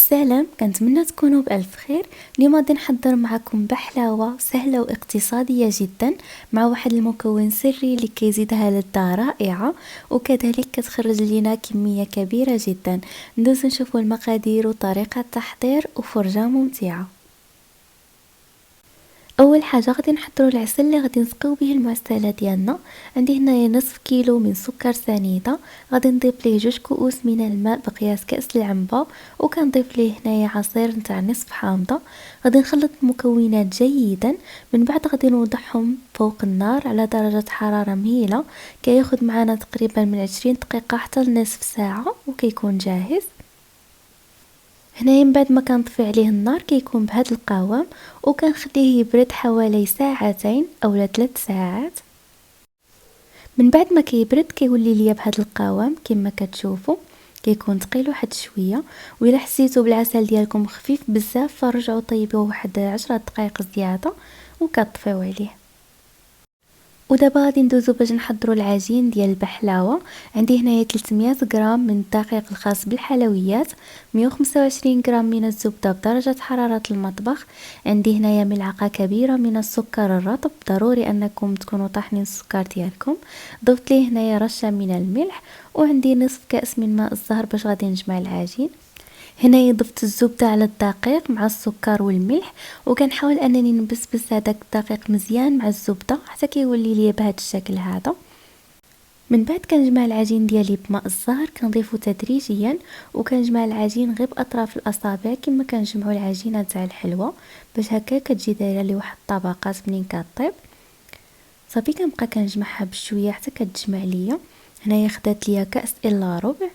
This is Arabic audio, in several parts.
سلام، كنتمنى تكونوا بألف خير. اليوم غادي نحضر معكم بحلاوة سهلة واقتصادية جدا مع واحد المكون سري اللي كيزيدها لذة رائعة وكذلك كتخرج لنا كمية كبيرة جدا. ندوز نشوفوا المقادير وطريقة التحضير وفرجة ممتعة. اول حاجه غادي نحضروا العسل اللي غادي نسقيو به المعسله ديالنا. عندي هنايا نصف كيلو من سكر سنيده، غادي نضيف ليه 2 كؤوس من الماء بقياس كاس العنبه، وكنضيف ليه هنايا عصير نتاع نصف حامضه. غادي نخلط المكونات جيدا، من بعد غادي نوضعهم فوق النار على درجه حراره مهيله. كياخد معنا تقريبا من 20 دقيقه حتى لنصف ساعه وكيكون جاهز. هنايا من بعد ما كنطفي عليه النار كيكون بهذا القوام، وكنخليه يبرد حوالي ساعتين او 3 ساعات. من بعد ما كيبرد كيولي ليا بهذا القوام كما كتشوفوا، كيكون ثقيل واحد شويه. وإلا حسيتوا بالعسل ديالكم خفيف بزاف فرجعوا طيبوه واحد 10 دقائق زياده وكتطفيو عليه. ودابا غادي ندوزو باش نحضروا العجين ديال البحلاوه. عندي هنايا 300 غرام من الدقيق الخاص بالحلويات، 125 غرام من الزبده بدرجه حراره المطبخ، عندي هنايا ملعقه كبيره من السكر الرطب، ضروري انكم تكونوا طاحنين السكر ديالكم. ضفت ليه هنايا رشه من الملح، وعندي نصف كاس من ماء الزهر باش غادي نجمع العجين. هنا ضفت الزبدة على الدقيق مع السكر والملح، وكنحاول انني نبسبس هذاك الدقيق مزيان مع الزبدة حتى كيولي لي بهذا الشكل هذا. من بعد كنجمع العجين ديالي بماء الزهر، كنضيفه تدريجيا، وكنجمع العجين غير باطراف الاصابع كما كنجمعوا العجينه تاع الحلوى، باش هكا كتجي دايره لي واحد الطبقات منين كطيب. صافي كنبقى كنجمعها بشويه حتى كتجمع ليا. هنايا خدات ليا كاس الا ربع،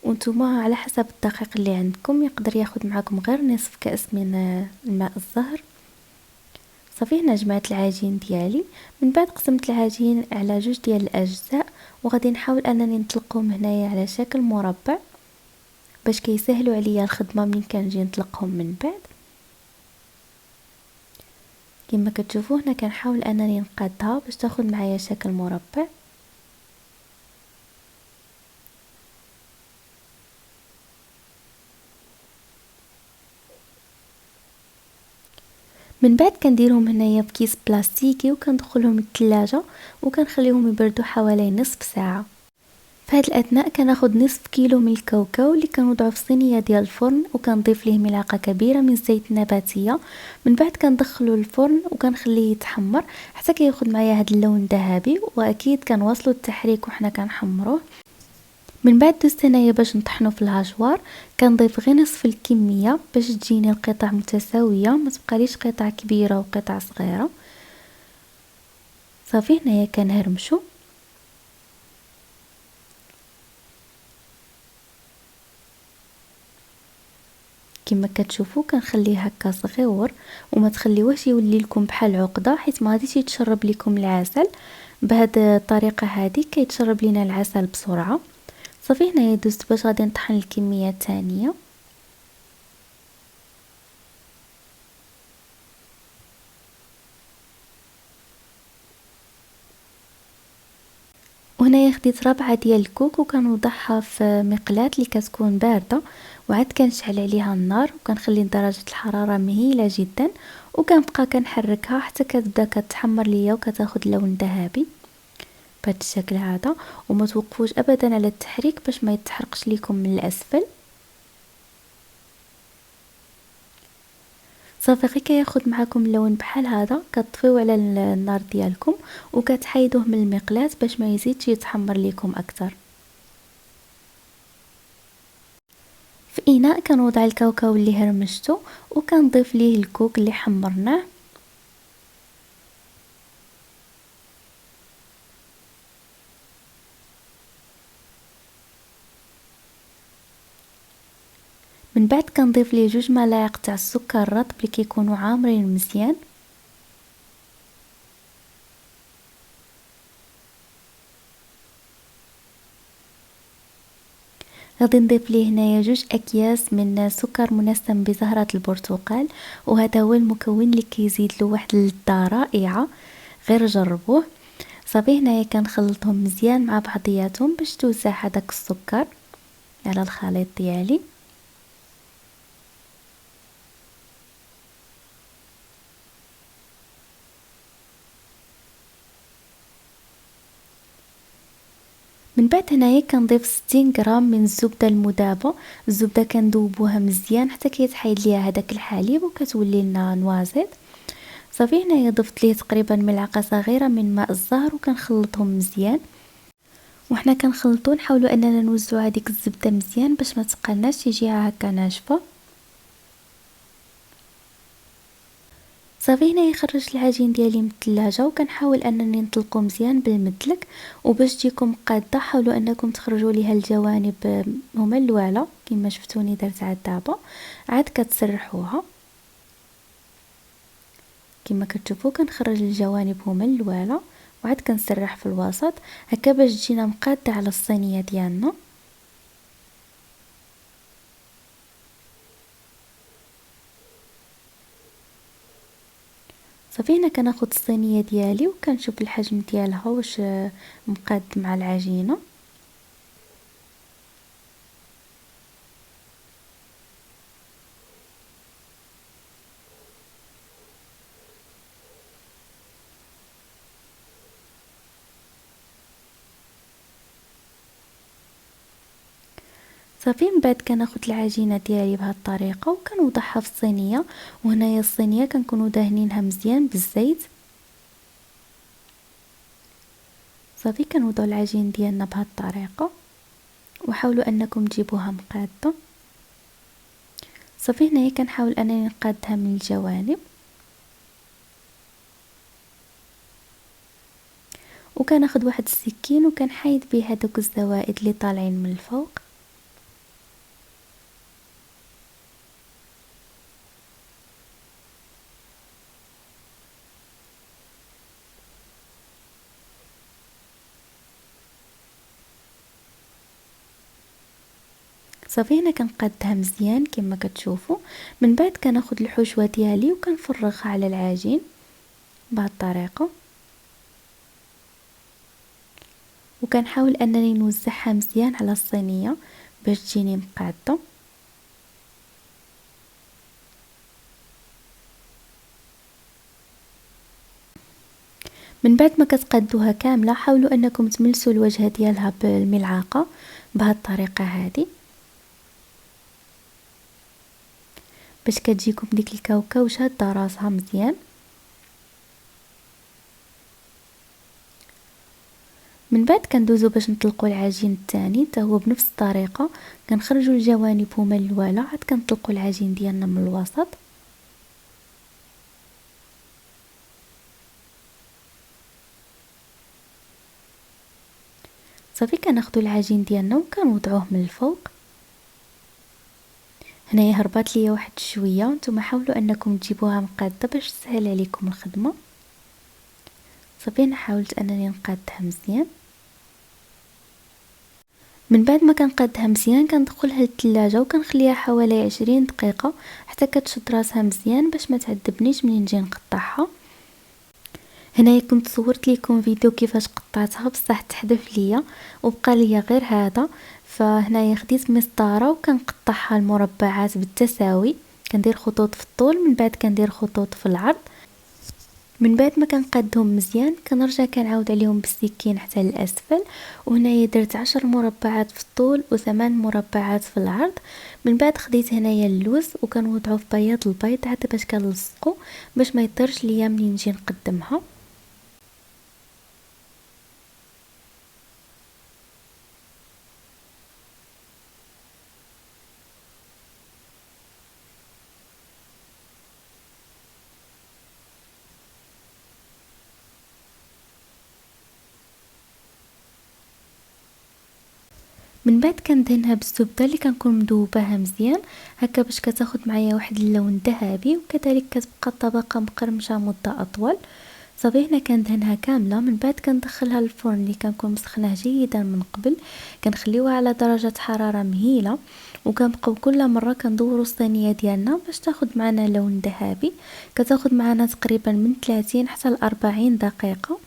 وانتوما على حسب الدقيق اللي عندكم يقدر ياخد معاكم غير نصف كاس من الماء الزهر. صافي هنا جمعت العجين ديالي. من بعد قسمت العجين على 2 ديال الاجزاء، وغادي نحاول انني نطلقهم هنايا على شكل مربع باش كيسهلوا عليا الخدمه ملي كنجي نطلقهم من بعد. كما كتشوفوا هنا كنحاول انني نقادها باش تاخد معايا شكل مربع. من بعد كنديرهم هنايا في كيس بلاستيكي وكندخلهم للثلاجه وكنخليهم يبردوا حوالي نصف ساعه. في هذا الاثناء كناخد نصف كيلو من الكاوكاو اللي كنوضعه في صينيه ديال الفرن، وكنضيف ليه ملعقه كبيره من الزيت النباتيه. من بعد كندخلو للفرن وكنخليه يتحمر حتى كياخد معايا هذا اللون الذهبي، واكيد كنواصلوا التحريك وحنا كنحمروه. من بعد دوزت هنايا باش نطحنو في الهاشوار، كنضيف غير نصف الكميه باش تجيني القطع متساويه، ما تبقاليش قطع كبيره وقطع صغيره. صافي هنايا كنهرمشو. كما كتشوفوا كنخليه هكا صغيور وما تخليوهش يولي لكم بحال عقده، حيت ما غاديش يتشرب لكم العسل. بهذه الطريقه هذه كيتشرب لينا العسل بسرعه. صافي هنايا دوزت باش غادي نطحن الكميه الثانيه. وهنايا خديت ربعه ديال الكوك وكنوضعها في مقلاة اللي كتكون بارده، وعاد كنشعل عليها النار وكنخلي درجه الحراره مهيله جدا، وكنبقى كنحركها حتى كتبدا كتحمر ليا وكتاخد لون ذهبي بهذا الشكل هذا. وما توقفوش ابدا على التحريك باش ما يتحرقش لكم من الاسفل. صافي غير كياخد معاكم اللون بحال هذا كتطفيو على النار ديالكم وكتحيدوه من المقلاة باش ما يزيدش يتحمر لكم اكثر. في اناء كنوضع الكاوكاو اللي هرمشته وكنضيف ليه الكوك اللي حمرناه. من بعد كنضيف ليه 2 ملاعق تاع السكر الرطب اللي كيكونوا عامرين مزيان. غادي نضيف ليه هنايا 2 اكياس من سكر منسم بزهرة البرتقال، وهذا هو المكون اللي كيزيد له واحد اللذة رائعة، غير جربوه. صافي هنايا كنخلطهم مزيان مع بعضياتهم باش توزع هذاك السكر على الخليط ديالي. من بعد هنايا كنضيف 60 غرام من الزبده المذابه. الزبده كندوبوها مزيان حتى كيتحيد ليها هذاك الحليب وكتولي لنا نوازيط. صافي هنايا ضفت ليه تقريبا ملعقه صغيره من ماء الزهر وكنخلطهم مزيان. وحنا كنخلطو نحاولوا اننا نوزعوا هذيك الزبده مزيان باش ما تقلناش تيجيها هكا ناشفه. صافي هنايا خرجت العجين ديالي من الثلاجه وكنحاول انني نطلقو مزيان بالمدلك، وباش تجيكم قاده حاولوا انكم تخرجوا ليها الجوانب هما الواله كما شفتوني درت عاد دابا. عاد كتسرحوها كما كتشوفوا كنخرج الجوانب هما الواله وعاد كنسرح في الوسط هكا باش تجينا مقاده على الصينيه ديالنا. صافي هنا كناخد الصينيه ديالي وكنشوف الحجم ديالها واش مقاد مع العجينه. صافي من بعد كناخد العجينه ديالي بهذه الطريقه وكنوضعها في الصينيه، وهنايا الصينيه كنكونوا داهنينها مزيان بالزيت. صافي كنوضعوا العجين ديالنا بهذه الطريقه وحاولوا انكم تجيبوها مقاده. صافي هنايا كنحاول انني نقادها من الجوانب وكناخد واحد السكين وكنحيد به هذوك الزوائد اللي طالعين من الفوق. صافي هنا كنقادها مزيان كما كتشوفوا. من بعد كناخد الحشوه ديالي وكنفرغها على العجين بهذه الطريقه وكنحاول انني نوزعها مزيان على الصينيه باش تجيني مقاده. من بعد ما كتقادوها كامله حاولوا انكم تملسوا الوجه ديالها بالملعقه بهذه الطريقه هذه باش كتجيكم ديك الكاوكه وشاده راسها مزيان. من بعد كندوزو باش نطلقوا العجين الثاني حتى هو بنفس الطريقه كنخرجوا الجوانب هما الواله عاد كنطلقوا العجين ديالنا من الوسط. صافي كناخدو العجين ديالنا وكنوضعوه من الفوق. هنايا هربات ليا واحد شويه، نتوما حاولوا انكم تجيبوها مقاده باش تسهل عليكم الخدمه. صافي انا حاولت انني نقادها مزيان. من بعد ما كنقادها مزيان كندخلها للثلاجه وكنخليها حوالي 20 دقيقه حتى كتشد راسها مزيان باش ما تعذبنيش منين نجي نقطعها. هنايا كنت صورت لكم فيديو كيفاش قطعتها بصح تحذف ليا وبقى ليا غير هذا. فهنايا خديت مسطره وكنقطعها المربعات بالتساوي، كندير خطوط في الطول من بعد كندير خطوط في العرض. من بعد ما كنقادهم مزيان كنرجع كنعاود عليهم بالسكين حتى للاسفل. وهنايا درت 10 مربعات في الطول و8 مربعات في العرض. من بعد خديت هنايا اللوز وكنوضعو في بياض البيض عاد باش كنلصقو باش ما يطيرش ليا منين نجي نقدمها. من بعد كندهنها بالزبده اللي كنكون مذوباها مزيان هكا باش كتاخد معايا واحد اللون ذهبي وكذلك كتبقى الطبقه مقرمشه مده اطول. صافي هنا كندهنها كامله. من بعد كندخلها للفرن اللي كنكون مسخناه جيدا من قبل، كنخليوها على درجه حراره مهيله وكنبقاو كل مره كندوروا الصينيه ديالنا باش تاخد معنا لون ذهبي. كتاخد معنا تقريبا من 30 حتى ل 40 دقيقه.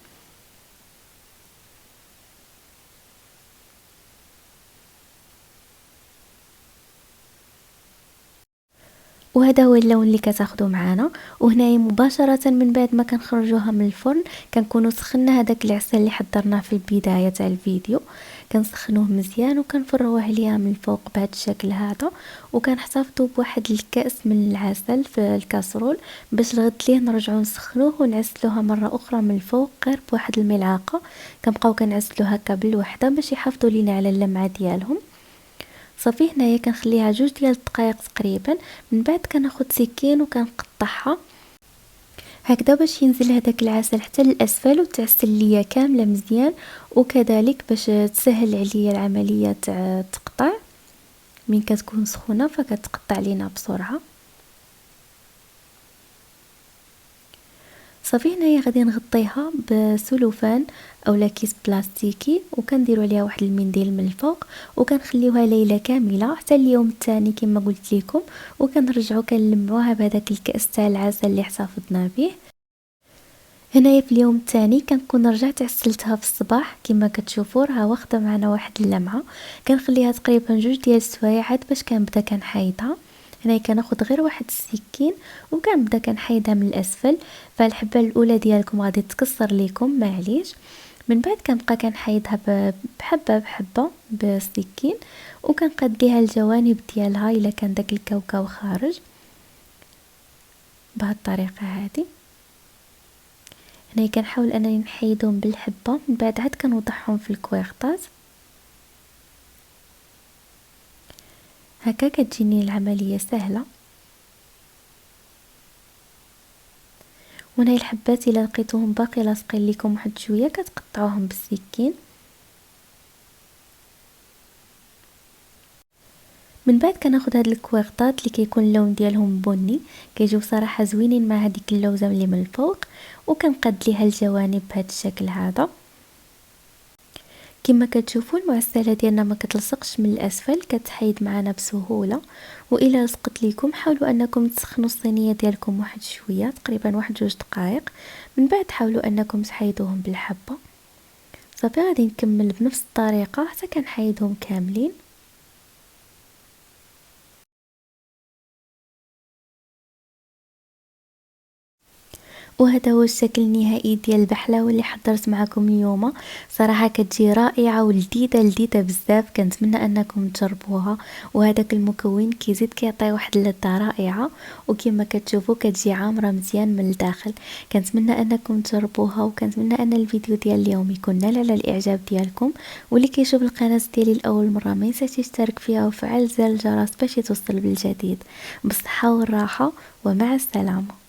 وهذا هو اللون اللي كتاخدو معانا. وهنايا مباشره من بعد ما كنخرجوها من الفرن كنكونوا سخنا هذاك العسل اللي حضرناه في البدايه تاع الفيديو، كنسخنوه مزيان وكنفرغوه عليها من الفوق بهذا الشكل هذا. وكنحتفظوا بواحد الكأس من العسل في الكاسرول باش الغد ليه نرجعوا نسخنوه ونعسلوها مره اخرى من الفوق غير بواحد الملعقه. كنبقاو كنعسلو هكا بالوحده باش يحافظوا لينا على اللمعه ديالهم. صافي هنايا كنخليها 2 دقائق تقريبا، من بعد كناخذ سكين وكنقطعها هكذا باش ينزل هذاك العسل حتى للاسفل وتعسل ليا كامله مزيان، وكذلك باش تسهل عليا العمليه تاع التقطيع من كتكون سخونه فكتقطع لينا بسرعه. صافي هنايا غادي نغطيها بسلوفان اولا كيس بلاستيكي وكنديروا عليها واحد المنديل من الفوق وكنخليوها ليله كامله حتى اليوم الثاني كما قلت لكم، وكنرجعوا كنلمعوها بهذاك الكاس تاع العسل اللي احتفظنا به. هنايا في اليوم الثاني كنكون رجعت عسلتها في الصباح كما كتشوفوا راه واخده معنا واحد اللمعه. كنخليها تقريبا 2 سوايع باش كنبدا كنحيدها. هنايا كناخذ غير واحد السكين وكنبدا كنحيدها من الاسفل، فالحبه الاولى ديالكم غادي تكسر ليكم معليش. من بعد كنبقى كنحيدها بحبه بحبه بالسكين وكنقاد ليها الجوانب ديالها الا كان داك الكاوكاو خارج بهذه الطريقه هذه. هنا كنحاول انني نحيدهم بالحبه، من بعد عاد كنوضعهم في الكويغطاز هكا كتجيني العمليه سهله. وهنا الحبات الا لقيتوهم باقي لاصقين لكم واحد شويه كتقطعوهم بالسكين. من بعد كناخذ هاد الكويغطات اللي كيكون اللون ديالهم بني كيجيو صراحه زوينين مع هذيك اللوزه اللي من الفوق، وكنقاد ليها الجوانب بهذا الشكل هذا. كما كتشوفوا المعسله ديالنا ما كتلصقش من الاسفل كتحيد معنا بسهوله. والى لصقت لكم حاولوا انكم تسخنوا الصينيه ديالكم واحد شويه تقريبا واحد 2 دقائق، من بعد حاولوا انكم تحيدوهم بالحبه. صافي غادي نكمل بنفس الطريقه حتى كنحيدهم كاملين. وهذا هو الشكل النهائي ديال البحلاوه اللي حضرت معكم اليوم. صراحه كتجي رائعه ولذيذه لذيذه بزاف، كنتمنى انكم تجربوها. وهذاك المكون كيزيد كيعطي واحد اللذه رائعه، وكما كتشوفوا كتجي عامره مزيان من الداخل. كنتمنى انكم تجربوها، وكنتمنى ان الفيديو ديال اليوم يكون نال على الاعجاب ديالكم. واللي كيشوف القناه ديالي لاول مره ما ينساش يشترك فيها وفعل زر الجرس باش يتوصل بالجديد. بالصحه والراحه ومع السلامه.